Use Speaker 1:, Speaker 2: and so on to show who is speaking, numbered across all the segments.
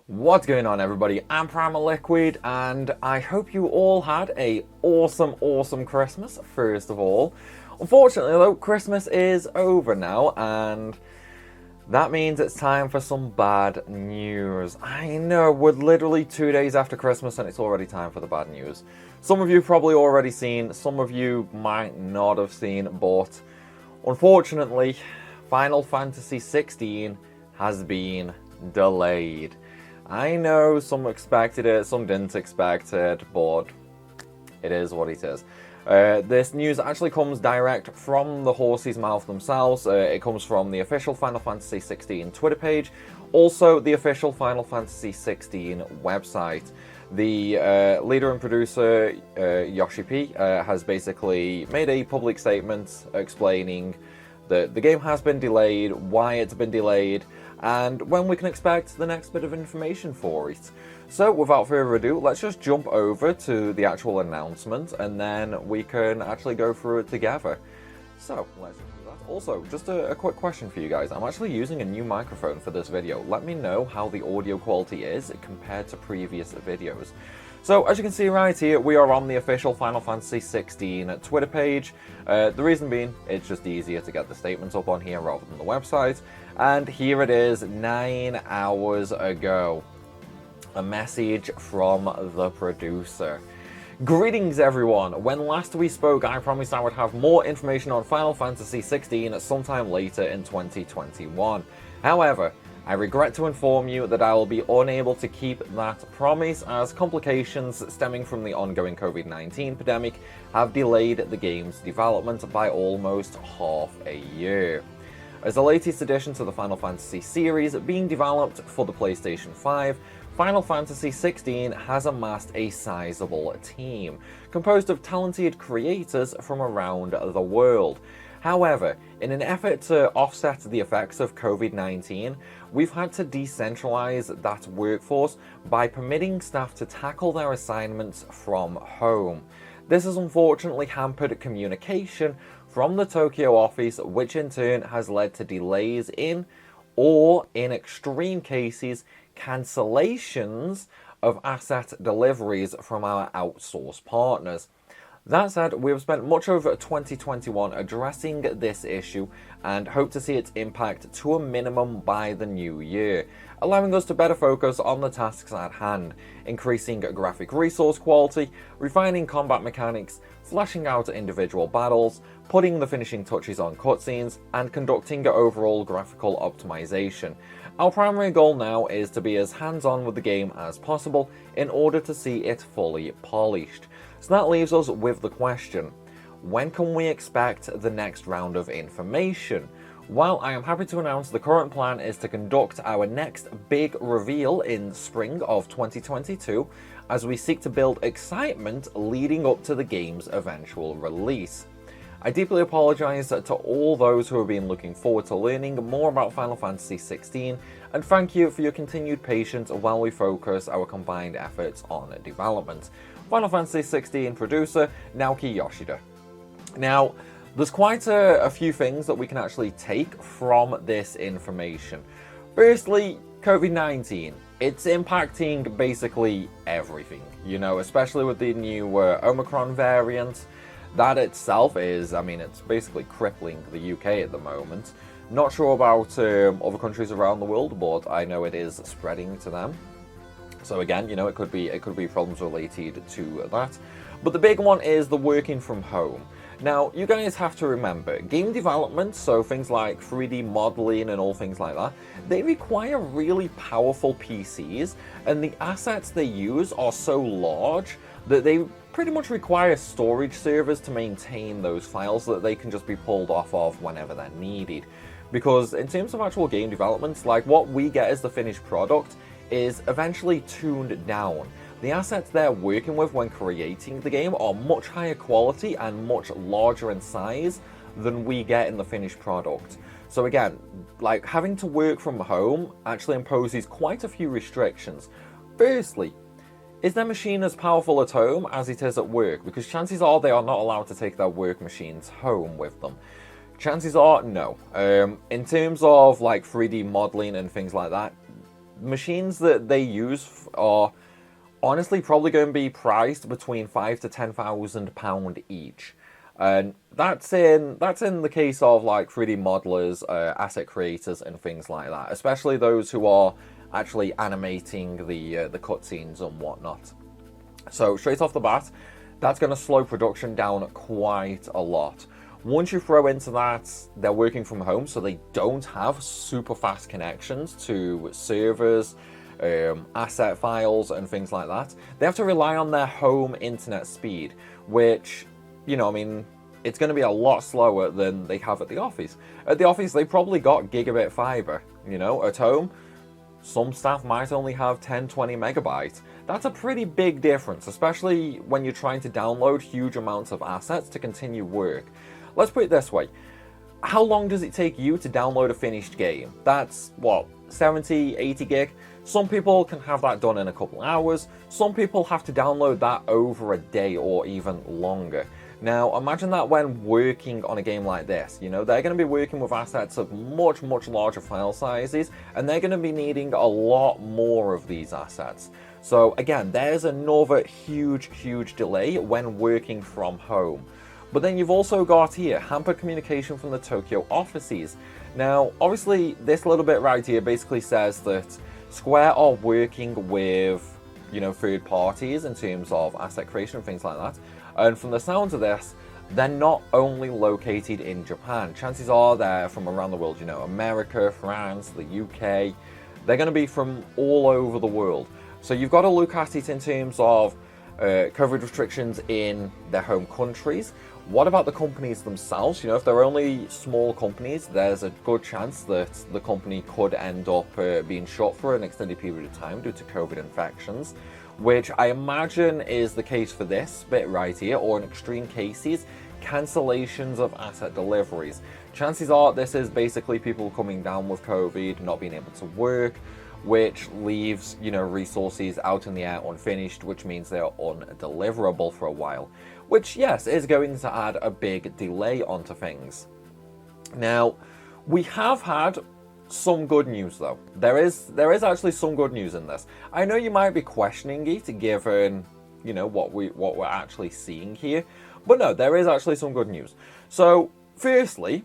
Speaker 1: What's going on, everybody? I'm Primalliquid, and I hope you all had a awesome Christmas, first of all. Unfortunately, though, Christmas is over now, and that means it's time for some bad news. I know, we're literally 2 days after Christmas, and it's already time for the bad news. Some of you have probably already seen, some of you might not have seen, but unfortunately, Final Fantasy XVI has been delayed. I know some expected it, some didn't expect it, but it is what it is. This news actually comes direct from the horse's mouth themselves. It comes from the official Final Fantasy XVI Twitter page, also the official Final Fantasy XVI website. The leader and producer, Yoshi P, has basically made a public statement explaining that the game has been delayed, why it's been delayed, and when we can expect the next bit of information for it. So without further ado, let's just jump over to the actual announcement and then we can actually go through it together. So let's do that. Also, just a quick question for you guys. I'm actually using a new microphone for this video. Let me know how the audio quality is compared to previous videos. So, as you can see right here, we are on the official Final Fantasy XVI Twitter page. The reason being, it's just easier to get the statements up on here rather than the website. And here it is, 9 hours ago. A message from the producer. Greetings, everyone. When last we spoke, I promised I would have more information on Final Fantasy XVI sometime later in 2021. However, I regret to inform you that I will be unable to keep that promise, as complications stemming from the ongoing COVID-19 pandemic have delayed the game's development by almost half a year. As the latest addition to the Final Fantasy series being developed for the PlayStation 5, Final Fantasy XVI has amassed a sizable team, composed of talented creators from around the world. However, in an effort to offset the effects of COVID-19, we've had to decentralize that workforce by permitting staff to tackle their assignments from home. This has unfortunately hampered communication from the Tokyo office, which in turn has led to delays in, or in extreme cases, cancellations of asset deliveries from our outsourced partners. That said, we have spent much of 2021 addressing this issue and hope to see its impact to a minimum by the new year, allowing us to better focus on the tasks at hand, increasing graphic resource quality, refining combat mechanics, fleshing out individual battles, putting the finishing touches on cutscenes, and conducting overall graphical optimization. Our primary goal now is to be as hands-on with the game as possible in order to see it fully polished. So that leaves us with the question, when can we expect the next round of information? While I am happy to announce the current plan is to conduct our next big reveal in spring of 2022, as we seek to build excitement leading up to the game's eventual release. I deeply apologise to all those who have been looking forward to learning more about Final Fantasy XVI, and thank you for your continued patience while we focus our combined efforts on development. Final Fantasy XVI producer, Naoki Yoshida. Now, there's quite a few things that we can actually take from this information. Firstly, COVID-19. It's impacting basically everything, you know, especially with the new Omicron variant. That itself is, I mean, it's basically crippling the UK at the moment. Not sure about other countries around the world, but I know it is spreading to them. So again, you know, it could be problems related to that. But the big one is the working from home. Now, you guys have to remember, game development, so things like 3D modeling and all things like that, they require really powerful PCs, and the assets they use are so large that they pretty much require storage servers to maintain those files so that they can just be pulled off of whenever they're needed. Because in terms of actual game development, like what we get as the finished product is eventually tuned down. The assets they're working with when creating the game are much higher quality and much larger in size than we get in the finished product. So again, like having to work from home actually imposes quite a few restrictions. Firstly, is their machine as powerful at home as it is at work? Because chances are they are not allowed to take their work machines home with them. Chances are, no. In terms of like 3D modeling and things like that, machines that they use are honestly probably going to be priced between £5,000 to £10,000 each. And that's in the case of like 3D modelers, asset creators, and things like that. Especially those who are actually animating the cutscenes and whatnot. So straight off the bat, that's going to slow production down quite a lot. Once you throw into that, they're working from home, so they don't have super fast connections to servers, asset files, and things like that. They have to rely on their home internet speed, which, you know, I mean, it's going to be a lot slower than they have at the office. At the office, they probably got gigabit fiber, you know. At home, some staff might only have 10, 20 megabytes. That's a pretty big difference, especially when you're trying to download huge amounts of assets to continue work. Let's put it this way. How long does it take you to download a finished game? That's, what, 70, 80 gig? Some people can have that done in a couple hours. Some people have to download that over a day or even longer. Now, imagine that when working on a game like this, you know, they're going to be working with assets of much, much larger file sizes, and they're going to be needing a lot more of these assets. So again, there's another huge, huge delay when working from home. But then you've also got here hampered communication from the Tokyo offices. Now, obviously, this little bit right here basically says that Square are working with, you know, third parties in terms of asset creation and things like that. And from the sounds of this, they're not only located in Japan. Chances are they're from around the world, you know, America, France, the UK. They're going to be from all over the world. So you've got to look at it in terms of coverage restrictions in their home countries. What about the companies themselves? You know, if they're only small companies, there's a good chance that the company could end up being shut for an extended period of time due to COVID infections, which I imagine is the case for this bit right here, or in extreme cases, cancellations of asset deliveries. Chances are this is basically people coming down with COVID, not being able to work, which leaves, you know, resources out in the air unfinished, which means they're undeliverable for a while. Which, yes, is going to add a big delay onto things. Now, we have had some good news, though. There is actually some good news in this. I know you might be questioning it, given, you know, what we're actually seeing here. But no, there is actually some good news. So, firstly,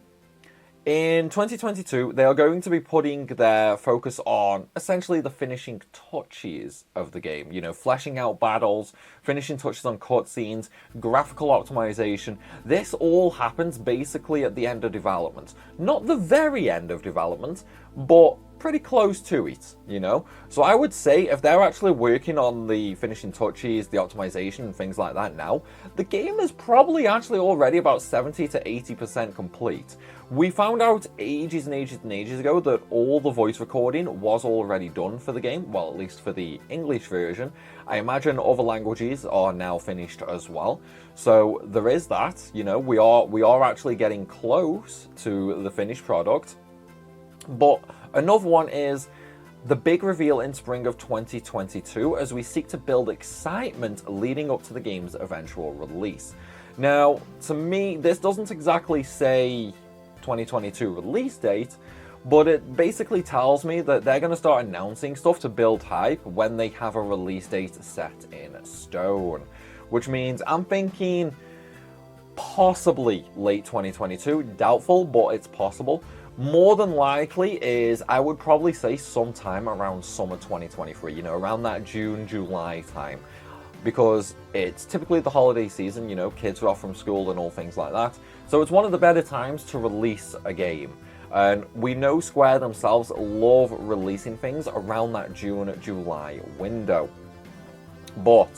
Speaker 1: in 2022, they are going to be putting their focus on essentially the finishing touches of the game. You know, fleshing out battles, finishing touches on cutscenes, graphical optimization. This all happens basically at the end of development. Not the very end of development, but pretty close to it, you know? So I would say if they're actually working on the finishing touches, the optimization and things like that now, the game is probably actually already about 70 to 80% complete. We found out ages and ages and ages ago that all the voice recording was already done for the game, well, at least for the English version. I imagine other languages are now finished as well. So there is that, you know, we are actually getting close to the finished product. But another one is the big reveal in spring of 2022 as we seek to build excitement leading up to the game's eventual release. Now, to me, this doesn't exactly say 2022 release date, but it basically tells me that they're going to start announcing stuff to build hype when they have a release date set in stone. Which means I'm thinking possibly late 2022, doubtful, but it's possible. More than likely is, I would probably say sometime around summer 2023, you know, around that June, July time. Because it's typically the holiday season, you know, kids are off from school and all things like that. So it's one of the better times to release a game. And we know Square themselves love releasing things around that June, July window. But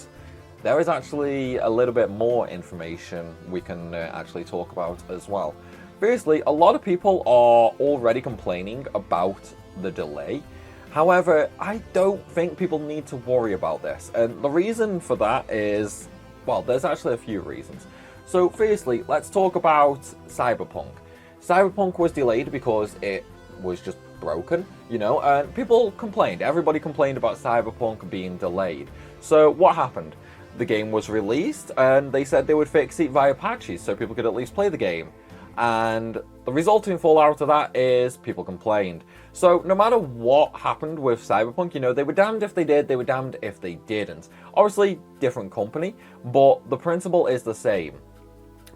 Speaker 1: there is actually a little bit more information we can actually talk about as well. Firstly, a lot of people are already complaining about the delay. However, I don't think people need to worry about this. And the reason for that is, well, there's actually a few reasons. So firstly, let's talk about Cyberpunk. Cyberpunk was delayed because it was just broken, you know, and people complained. Everybody complained about Cyberpunk being delayed. So what happened? The game was released and they said they would fix it via patches so people could at least play the game. And the resulting fallout of that is people complained. So no matter what happened with Cyberpunk, you know, they were damned if they did, they were damned if they didn't. Obviously, different company, but the principle is the same.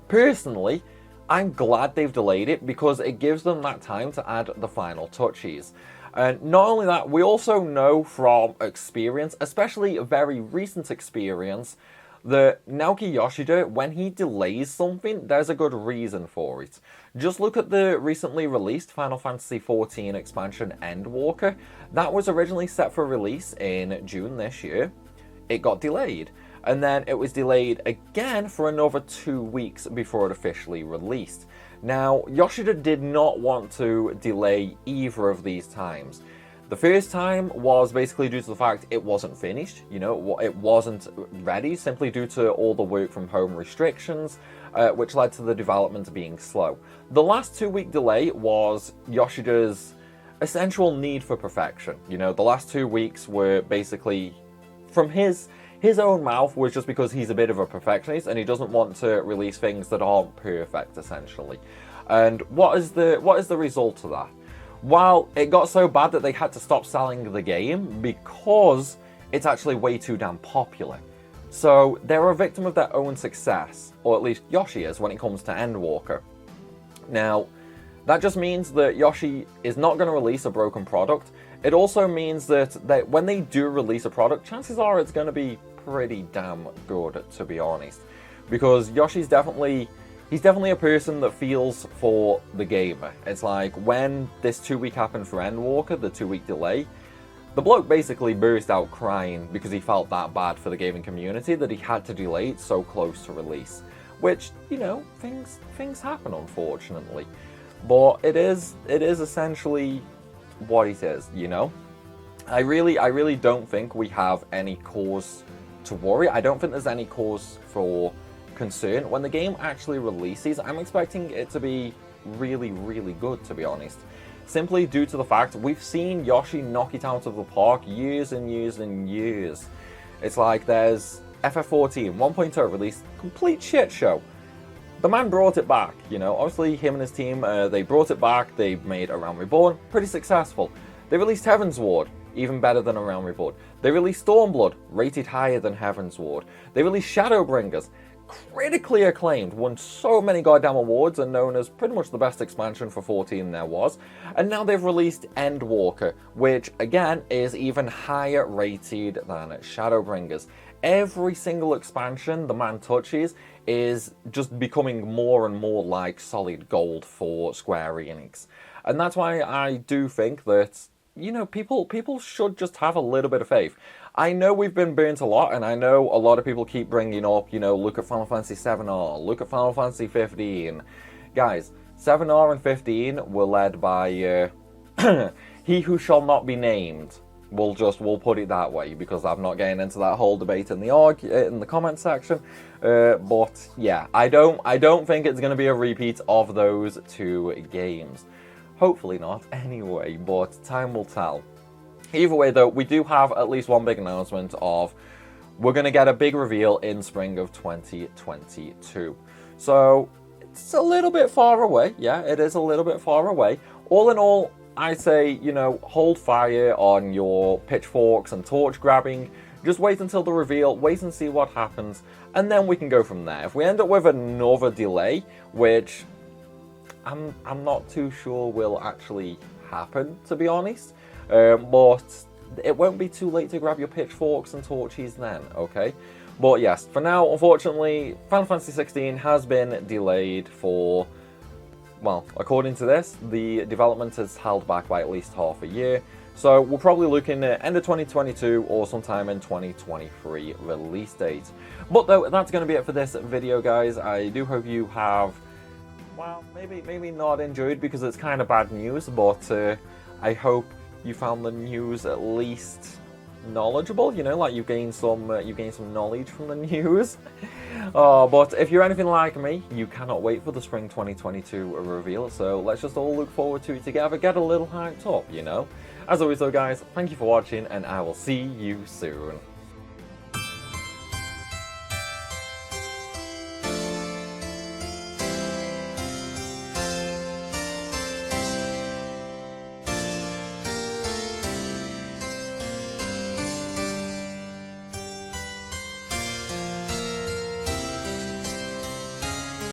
Speaker 1: Personally, I'm glad they've delayed it because it gives them that time to add the final touches. And not only that, we also know from experience, especially a very recent experience, that Naoki Yoshida, when he delays something, there's a good reason for it. Just look at the recently released Final Fantasy XIV expansion Endwalker. That was originally set for release in June this year. It got delayed. And then it was delayed again for another 2 weeks before it officially released. Now, Yoshida did not want to delay either of these times. The first time was basically due to the fact it wasn't finished, you know, it wasn't ready, simply due to all the work from home restrictions, which led to the development being slow. The last 2-week delay was Yoshida's essential need for perfection. You know, the last 2 weeks were basically, from his own mouth, was just because he's a bit of a perfectionist and he doesn't want to release things that aren't perfect, essentially. And what is the result of that? Well, it got so bad that they had to stop selling the game because it's actually way too damn popular. So they're a victim of their own success, or at least Yoshi is when it comes to Endwalker. Now, that just means that Yoshi is not going to release a broken product. It also means that when they do release a product, chances are it's going to be pretty damn good, to be honest. Because Yoshi's definitely a person that feels for the gamer. It's like when this 2-week happened for Endwalker, the 2-week delay, the bloke basically burst out crying because he felt that bad for the gaming community that he had to delay it so close to release. Which, you know, things happen, unfortunately. But it is essentially what it is, you know? I really don't think we have any cause to worry. I don't think there's any cause for concern. When the game actually releases, I'm expecting it to be really, really good, to be honest. Simply due to the fact we've seen Yoshi knock it out of the park years and years and years. It's like there's FF14 1.0 released, complete shit show. The man brought it back, you know. Obviously, him and his team, they brought it back. They made A Realm Reborn pretty successful. They released Heaven's Ward, even better than A Realm Reborn. They released Stormblood, rated higher than Heaven's Ward. They released Shadowbringers, critically acclaimed, won so many goddamn awards and known as pretty much the best expansion for 14 there was. And now they've released Endwalker, which again is even higher rated than Shadowbringers. Every single expansion the man touches is just becoming more and more like solid gold for Square Enix. And that's why I do think that, you know, people should just have a little bit of faith. I know we've been burnt a lot, and I know a lot of people keep bringing up, you know, look at Final Fantasy 7R, look at Final Fantasy 15. Guys, 7R and 15 were led by he who shall not be named. We'll put it that way, because I'm not getting into that whole debate in the comment section. But yeah, I don't think it's going to be a repeat of those two games. Hopefully not, anyway, but time will tell. Either way, though, we do have at least one big announcement of we're going to get a big reveal in spring of 2022. So it's a little bit far away. Yeah, it is a little bit far away. All in all, I say, you know, hold fire on your pitchforks and torch grabbing. Just wait until the reveal, wait and see what happens, and then we can go from there. If we end up with another delay, which I'm not too sure will actually happen, to be honest. But it won't be too late to grab your pitchforks and torches then, okay? But yes, for now, unfortunately, Final Fantasy XVI has been delayed for, well, according to this, the development is held back by at least half a year. So we're probably looking at end of 2022 or sometime in 2023 release date. But though, that's going to be it for this video, guys. I do hope you have, well, maybe not enjoyed because it's kind of bad news, but I hope you found the news at least knowledgeable, you know, like you gained some knowledge from the news. But if you're anything like me, you cannot wait for the spring 2022 reveal, so let's just all look forward to it together, get a little hyped up, you know. As always though, guys, thank you for watching, and I will see you soon.